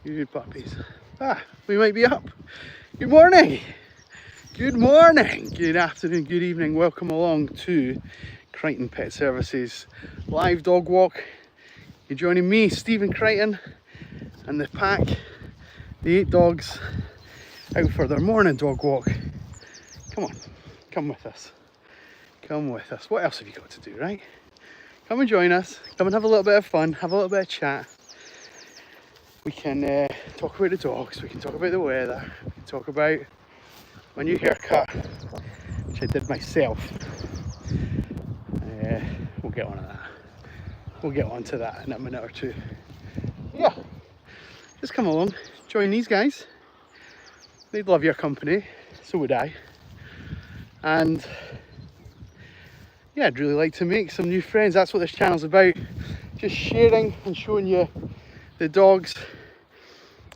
Good puppies. Ah, we might be up. Good morning. Good morning. Good afternoon. Good evening. Welcome along to Crighton Pet Services live dog walk. You're joining me, Stephen Crighton, and the pack, the 8 dogs, out for their morning dog walk. Come on, come with us. Come with us. What else have you got to do, right? Come and join us. Come and have a little bit of fun. Have a little bit of chat. We can talk about the dogs. We can talk about the weather. We can talk about my new haircut, which I did myself. We'll get on to that. We'll get on to that in a minute or two. Yeah, just come along, join these guys. They'd love your company, so would I. And yeah, I'd really like to make some new friends. That's what this channel's about. Just sharing and showing you the dogs,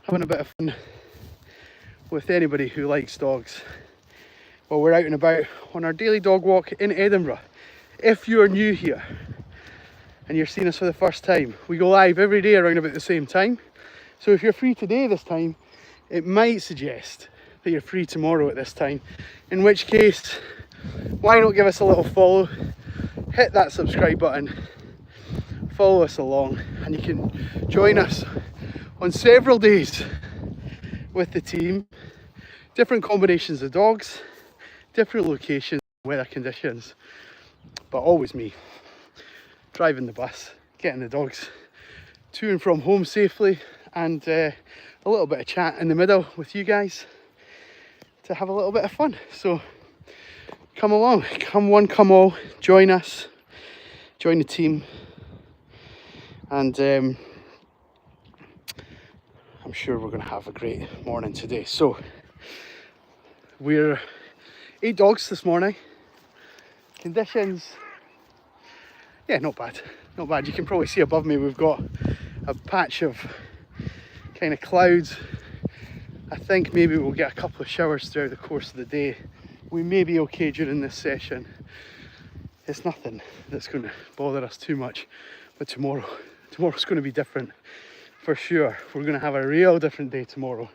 having a bit of fun with anybody who likes dogs while we're out and about on our daily dog walk in Edinburgh. If you're new here and you're seeing us for the first time, we go live every day around about the same time. So if you're free today this time, it might suggest that you're free tomorrow at this time, in which case why not give us a little follow, hit that subscribe button, follow us along, and you can join us on several days with the team. Different combinations of dogs, different locations, weather conditions, but always me driving the bus, getting the dogs to and from home safely, and a little bit of chat in the middle with you guys to have a little bit of fun. So come along, come one, come all, join us, join the team, and I'm sure we're going to have a great morning today. So we're 8 dogs this morning. Conditions, yeah, not bad, not bad. You can probably see above me we've got a patch of kind of clouds. I think maybe we'll get a couple of showers throughout the course of the day. We may be okay during this session. It's nothing that's going to bother us too much, but tomorrow's going to be different for sure. We're going to have a real different day tomorrow.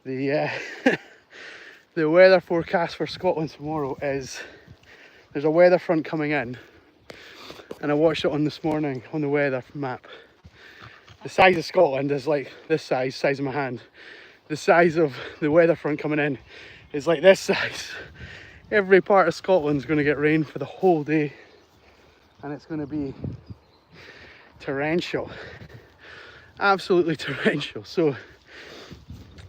The the weather forecast for Scotland tomorrow is there's a weather front coming in, and I watched it on this morning on the weather map. The size of Scotland is like this size of my hand. The size of the weather front coming in is like this size. Every part of Scotland's going to get rain for the whole day, and it's going to be torrential, absolutely torrential. So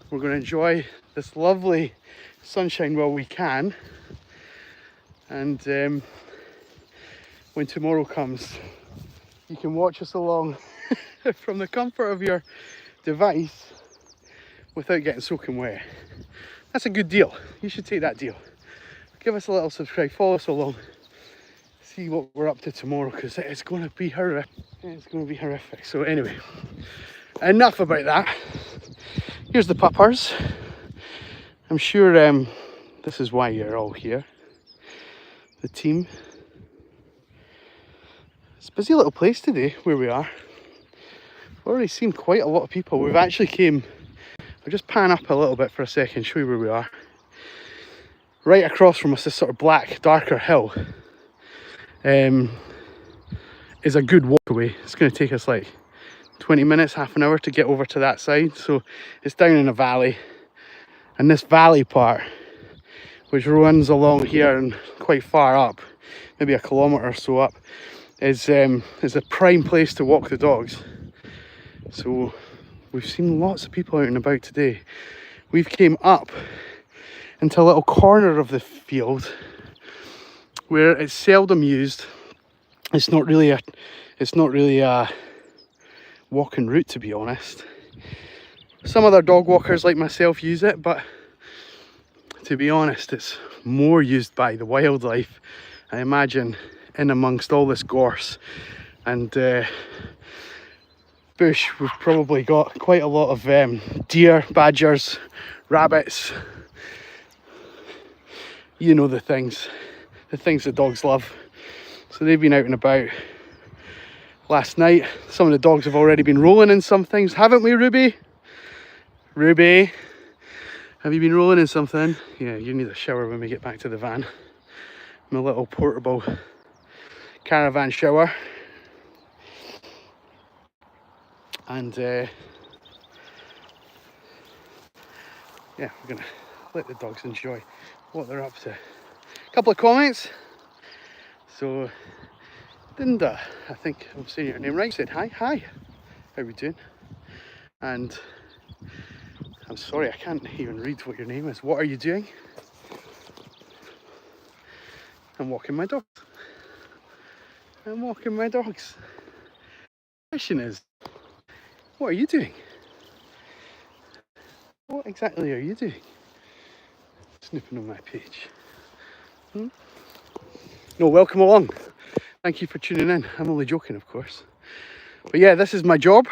we're going to enjoy this lovely sunshine while we can, and when tomorrow comes, you can watch us along from the comfort of your device without getting soaking wet. That's a good deal. You should take that deal. Give us a little subscribe, follow us along, see what we're up to tomorrow, because it's going to be horrific. It's going to be horrific. So anyway, enough about that. Here's the puppers. I'm sure this is why you're all here. The team. It's a busy little place today where we are. We've already seen quite a lot of people. We've actually came, I'll just pan up a little bit for a second, show you where we are. Right across from us, this sort of black, darker hill is a good walk away. It's going to take us like 20 minutes, half an hour to get over to that side. So it's down in a valley, and this valley part, which runs along here and quite far up, maybe a kilometre or so up, is a prime place to walk the dogs. So we've seen lots of people out and about today. We've came up into a little corner of the field where it's seldom used. It's not really a walking route, to be honest. Some other dog walkers like myself use it, but to be honest, it's more used by the wildlife, I imagine, in amongst all this gorse and bush. We've probably got quite a lot of deer, badgers, rabbits. You know, the things that dogs love. So they've been out and about. Last night, some of the dogs have already been rolling in some things, haven't we, Ruby? Ruby, have you been rolling in something? Yeah, you need a shower when we get back to the van. My little portable caravan shower. And yeah, we're gonna let the dogs enjoy what they're up to. A couple of comments. So Dinda, I think I'm saying your name right, said hi. How are we doing? And I'm sorry, I can't even read what your name is. What are you doing? I'm walking my dogs. I'm walking my dogs. The question is, what are you doing? What exactly are you doing? Snooping on my page. No, welcome along. Thank you for tuning in. I'm only joking, of course. But yeah, this is my job.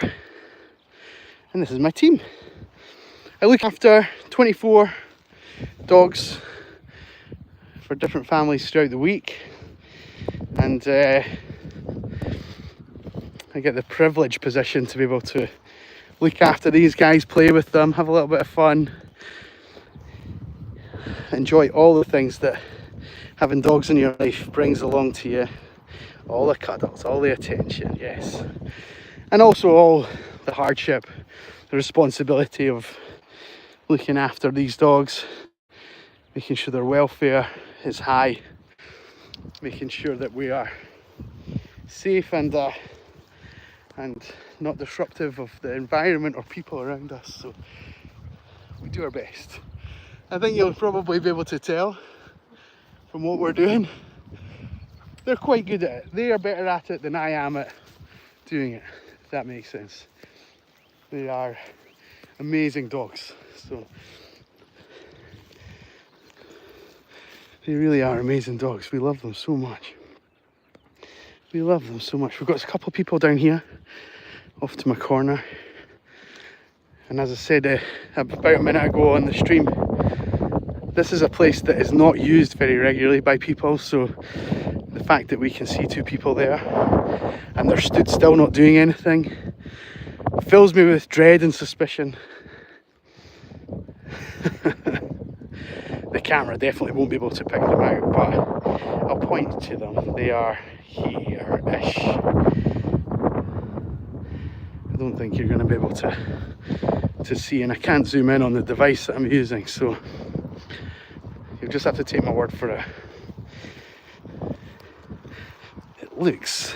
And this is my team. I look after 24 dogs for different families throughout the week. And I get the privileged position to be able to look after these guys, play with them, have a little bit of fun, enjoy all the things that having dogs in your life brings along to you. All the cuddles, all the attention, yes. And also all the hardship, the responsibility of looking after these dogs, making sure their welfare is high, making sure that we are safe and not disruptive of the environment or people around us. So we do our best. I think you'll probably be able to tell from what we're doing. They're quite good at it. They are better at it than I am at doing it, if that makes sense. They are amazing dogs. So they really are amazing dogs. We love them so much. We love them so much. We've got a couple of people down here off to my corner. And as I said about a minute ago on the stream, this is a place that is not used very regularly by people. So the fact that we can see two people there and they're stood still not doing anything fills me with dread and suspicion. The camera definitely won't be able to pick them out, but I'll point to them. They are here-ish. I don't think you're going to be able to see, and I can't zoom in on the device that I'm using, so you'll just have to take my word for it. It looks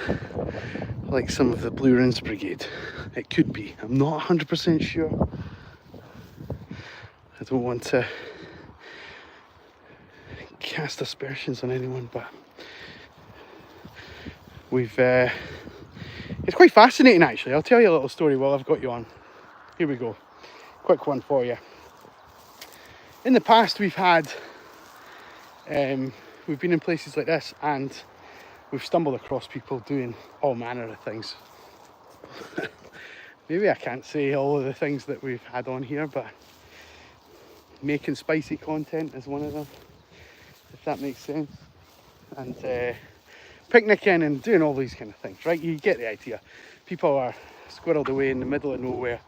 like some of the Blue Rinse Brigade. It could be. I'm not 100% sure. I don't want to cast aspersions on anyone, but we've it's quite fascinating actually. I'll tell you a little story while I've got you on. Here we go, quick one for you. In the past we've had we've been in places like this and we've stumbled across people doing all manner of things. Maybe I can't say all of the things that we've had on here, but making spicy content is one of them, if that makes sense. And picnicking and doing all these kind of things, right? You get the idea. People are squirreled away in the middle of nowhere.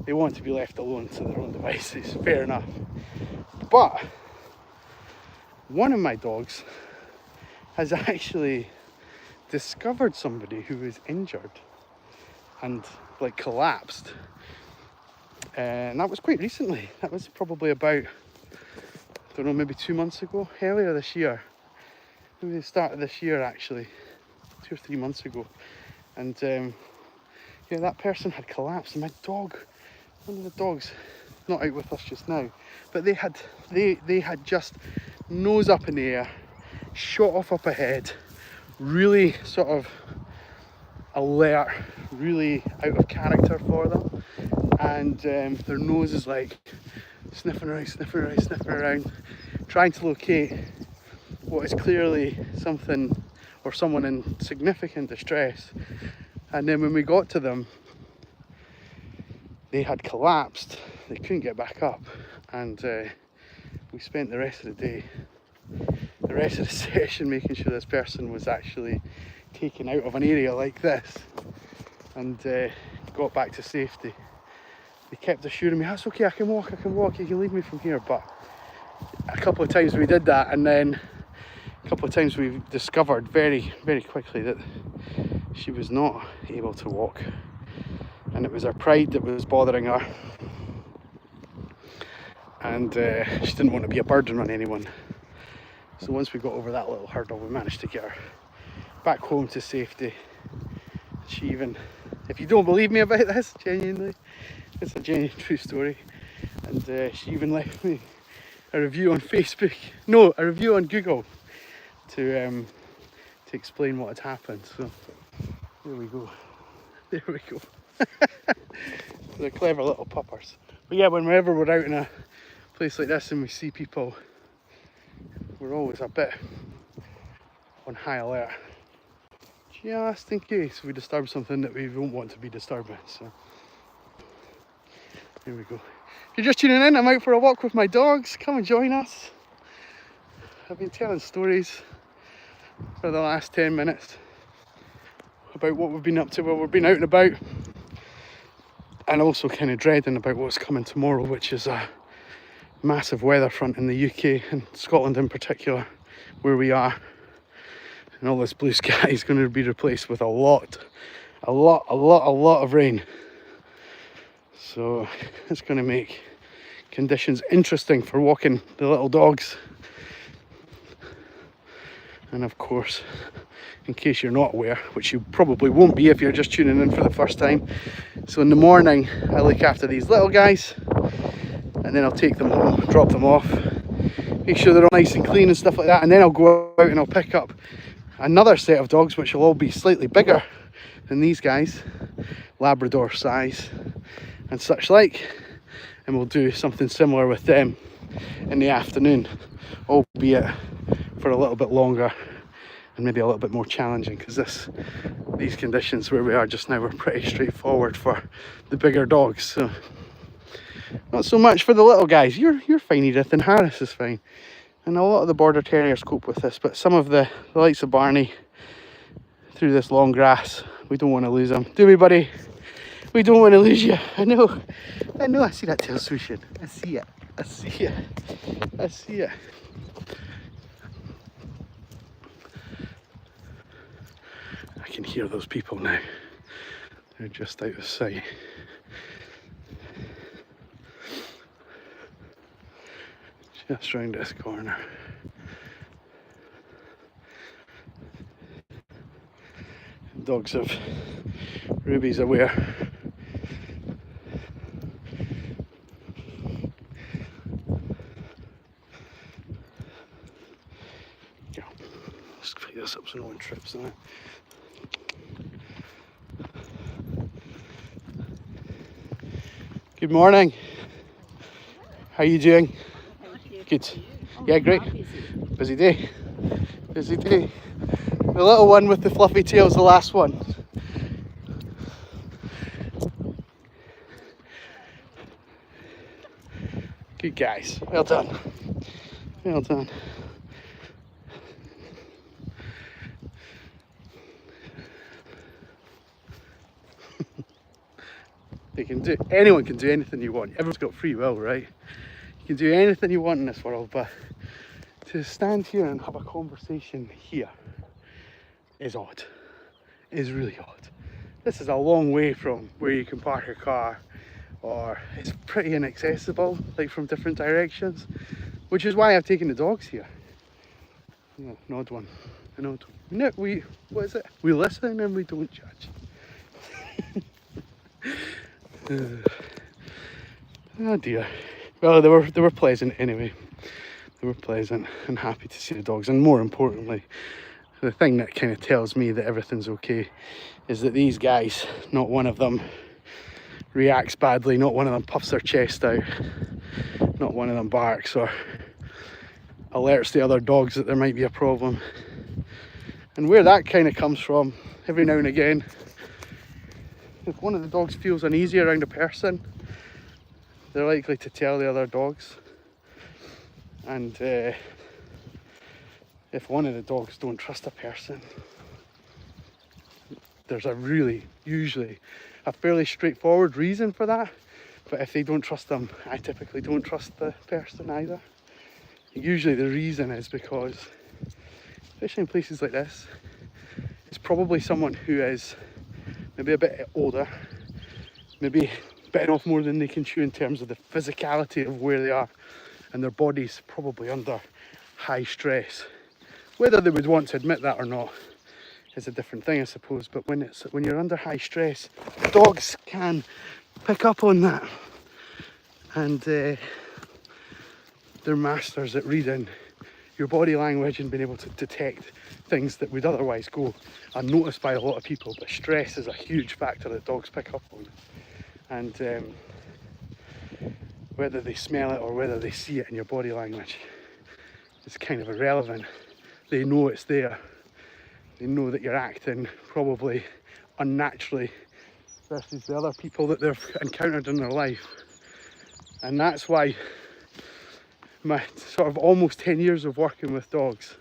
They want to be left alone to their own devices. Fair enough. But one of my dogs has actually discovered somebody who is injured and like collapsed. And that was quite recently. That was probably about, I don't know, maybe 2 months ago, earlier this year. Maybe the start of this year actually, 2 or 3 months ago. And yeah, that person had collapsed, and my dog, one of the dogs, not out with us just now, but they had just nose up in the air, shot off up ahead, really sort of alert, really out of character for them, and their nose is like sniffing around, trying to locate what is clearly something or someone in significant distress. And then when we got to them, they had collapsed, they couldn't get back up, and we spent the rest of the day, the rest of the session, making sure this person was actually taken out of an area like this and got back to safety. they kept assuring me, that's okay, I can walk, you can leave me from here. But a couple of times we did that, and then a couple of times we discovered very, very quickly that she was not able to walk, and it was her pride that was bothering her, and she didn't want to be a burden on anyone. So once we got over that little hurdle, we managed to get her back home to safety. She even, if you don't believe me about this, genuinely, it's a genuine true story, and she even left me a review on Facebook, no, a review on Google to explain what had happened. So there we go, there we go. They're clever little puppers. But yeah, whenever we're out in a place like this and we see people, we're always a bit on high alert, just in case we disturb something that we don't want to be disturbing. So here we go. If you're just tuning in, I'm out for a walk with my dogs. Come and join us. I've been telling stories for the last 10 minutes about what we've been up to while we've been out and about, and also kind of dreading about what's coming tomorrow, which is a massive weather front in the UK and Scotland in particular, where we are. And all this blue sky is going to be replaced with a lot of rain. So it's going to make conditions interesting for walking the little dogs. And of course, in case you're not aware, which you probably won't be if you're just tuning in for the first time, so in the morning I look after these little guys, and then I'll take them home, drop them off, make sure they're all nice and clean and stuff like that, and then I'll go out and I'll pick up another set of dogs which will all be slightly bigger than these guys, Labrador size and such like, and we'll do something similar with them in the afternoon, albeit for a little bit longer and maybe a little bit more challenging, because these conditions where we are just now are pretty straightforward for the bigger dogs. So not so much for the little guys. You're fine, Edith, and Harris is fine, and a lot of the border terriers cope with this, but some of the likes of Barney, through this long grass, we don't want to lose them, do we, buddy? We don't want to lose you. I know, I see that tail swooshing. I see it. I can hear those people now. They're just out of sight. Just round this corner. Dogs of Ruby's aware. Yeah, let's pick this up so no one trips on it. Good morning. How are you doing? Good. Yeah, great. Busy day. Busy day. The little one with the fluffy tail is the last one. Good guys. Well done. Well done. Anyone can do anything you want. Everyone's got free will, right? You can do anything you want in this world, but to stand here and have a conversation here is odd. Is really odd. This is a long way from where you can park a car, or it's pretty inaccessible, like from different directions, which is why I've taken the dogs here. Oh, an odd one. An odd one. No, what is it? We listen and we don't judge. Oh dear. Well, they were pleasant anyway. They were pleasant and happy to see the dogs, and more importantly, the thing that kind of tells me that everything's okay is that these guys, not one of them reacts badly, not one of them puffs their chest out, not one of them barks or alerts the other dogs that there might be a problem. And where that kind of comes from, every now and again, if one of the dogs feels uneasy around a person, they're likely to tell the other dogs. And if one of the dogs don't trust a person, there's usually a fairly straightforward reason for that, But if they don't trust them, I typically don't trust the person either. Usually the reason is because, especially in places like this, it's probably someone who is maybe a bit older, maybe bitten off more than they can chew in terms of the physicality of where they are, and their body's probably under high stress. Whether they would want to admit that or not is a different thing, I suppose. But when you're under high stress, dogs can pick up on that, and they're masters at reading your body language and being able to detect things that would otherwise go unnoticed by a lot of people. But stress is a huge factor that dogs pick up on, and whether they smell it or whether they see it in your body language is kind of irrelevant. They know it's there. They know that you're acting probably unnaturally versus the other people that they've encountered in their life. And that's why my sort of almost 10 years of working with dogs,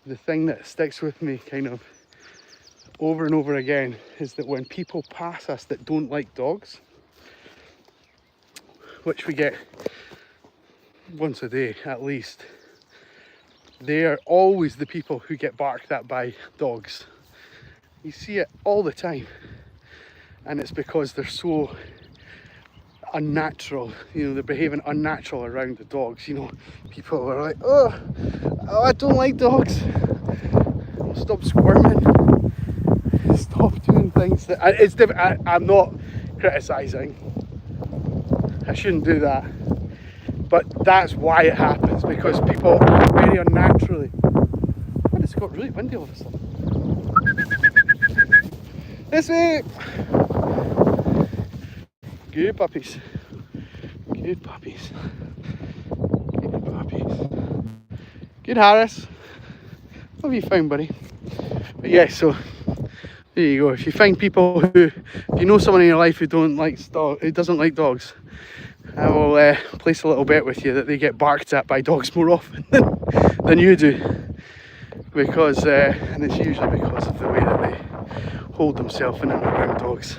the thing that sticks with me kind of over and over again is that when people pass us that don't like dogs, which we get once a day at least, they are always the people who get barked at by dogs. You see it all the time, and it's because they're so unnatural, you know, they're behaving unnatural around the dogs. You know, people are like, oh I don't like dogs. Stop squirming, stop doing things that it's different. I'm not criticizing, I shouldn't do that, but that's why it happens, because people act very unnaturally. And it's got really windy all of a sudden. This way! Good puppies. Good puppies. Good puppies. Good Harris. What have you found, buddy? But yeah, so there you go. If you find people if you know someone in your life who doesn't like dogs, I will place a little bet with you that they get barked at by dogs more often than you do, because and it's usually because of the way that they hold themselves in and around dogs.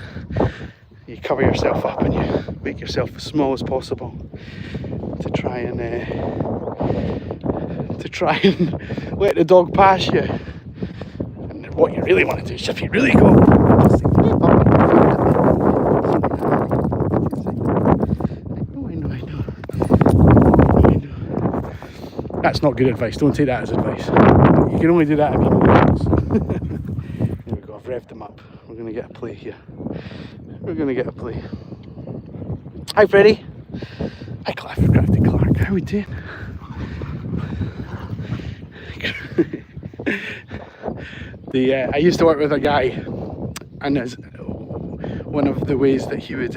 You cover yourself up and you make yourself as small as possible to try and let the dog pass you. And what you really want to do is, if you really go, I know. That's not good advice. Don't take that as advice. You can only do that if you know dogs. There we go. I've revved them up. We're going to get a play here. We're going to get a play. Hi, Freddie. Hi, Crafty Clark. How are we doing? I used to work with a guy, and as one of the ways that he would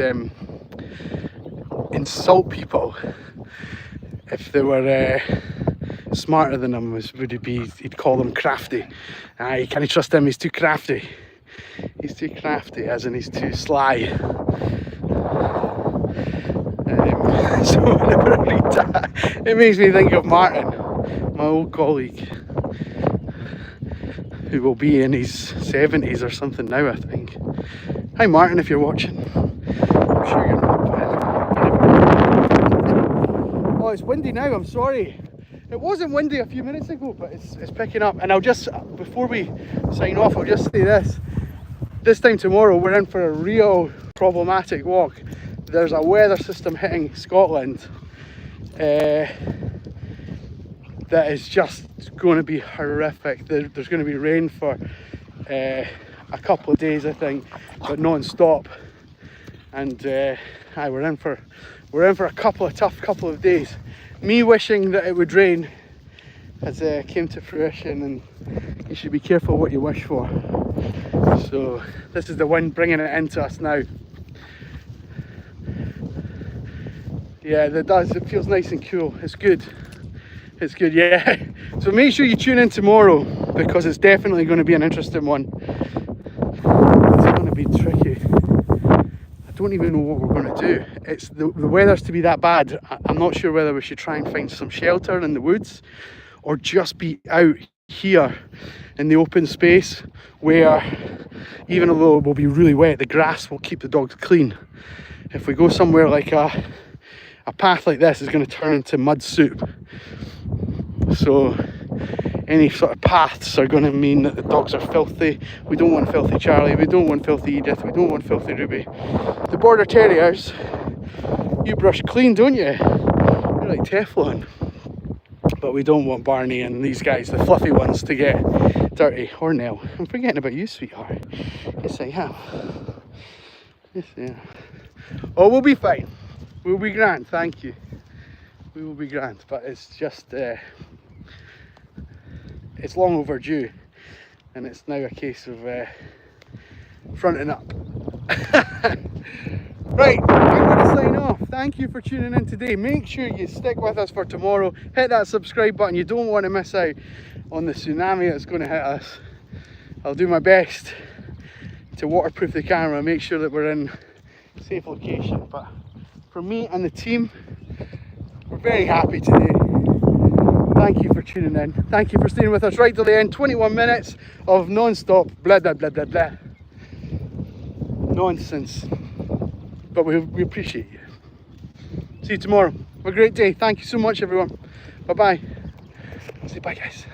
insult people if they were smarter than him he'd call them crafty. You can't trust him, he's too crafty. He's too crafty, as in he's too sly. So whenever I read that, it makes me think of Martin, my old colleague, who will be in his 70s or something now, I think. Hi Martin, if you're watching. I'm sure you're not, but... Oh, it's windy now, I'm sorry. It wasn't windy a few minutes ago, but it's picking up. And I'll just, before we sign off, I'll just say this. This time tomorrow, we're in for a real problematic walk. There's a weather system hitting Scotland that is just going to be horrific. There's going to be rain for a couple of days, I think, but non-stop. And we're in for a tough couple of days. Me wishing that it would rain has came to fruition, and you should be careful what you wish for. So this is the wind bringing it into us now. Yeah, it does. It feels nice and cool. It's good. It's good, yeah. So make sure you tune in tomorrow, because it's definitely going to be an interesting one. It's going to be tricky. I don't even know what we're going to do. It's the weather's to be that bad. I'm not sure whether we should try and find some shelter in the woods, or just be out here in the open space where, even although it will be really wet, the grass will keep the dogs clean. if we go somewhere like a path like this is going to turn into mud soup. So any sort of paths are going to mean that the dogs are filthy. We don't want filthy Charlie, we don't want filthy Edith, we don't want filthy Ruby. The Border Terriers, you brush clean, don't you? You're like Teflon. But we don't want Barney and these guys, the fluffy ones, to get dirty. Or Nell. I'm forgetting about you, sweetheart. Yes, I am. Yes, I am. Oh, we'll be fine. We'll be grand, thank you. We will be grand, but it's just, it's long overdue. And it's now a case of fronting up. Right, I'm going to sign off. Thank you for tuning in today. Make sure you stick with us for tomorrow. Hit that subscribe button. You don't want to miss out on the tsunami that's going to hit us. I'll do my best to waterproof the camera and make sure that we're in a safe location. But for me and the team, we're very happy today. Thank you for tuning in. Thank you for staying with us right till the end. 21 minutes of non-stop blah blah blah blah blah nonsense. But we appreciate you. See you tomorrow. Have a great day. Thank you so much, everyone. Bye bye. Say bye, guys.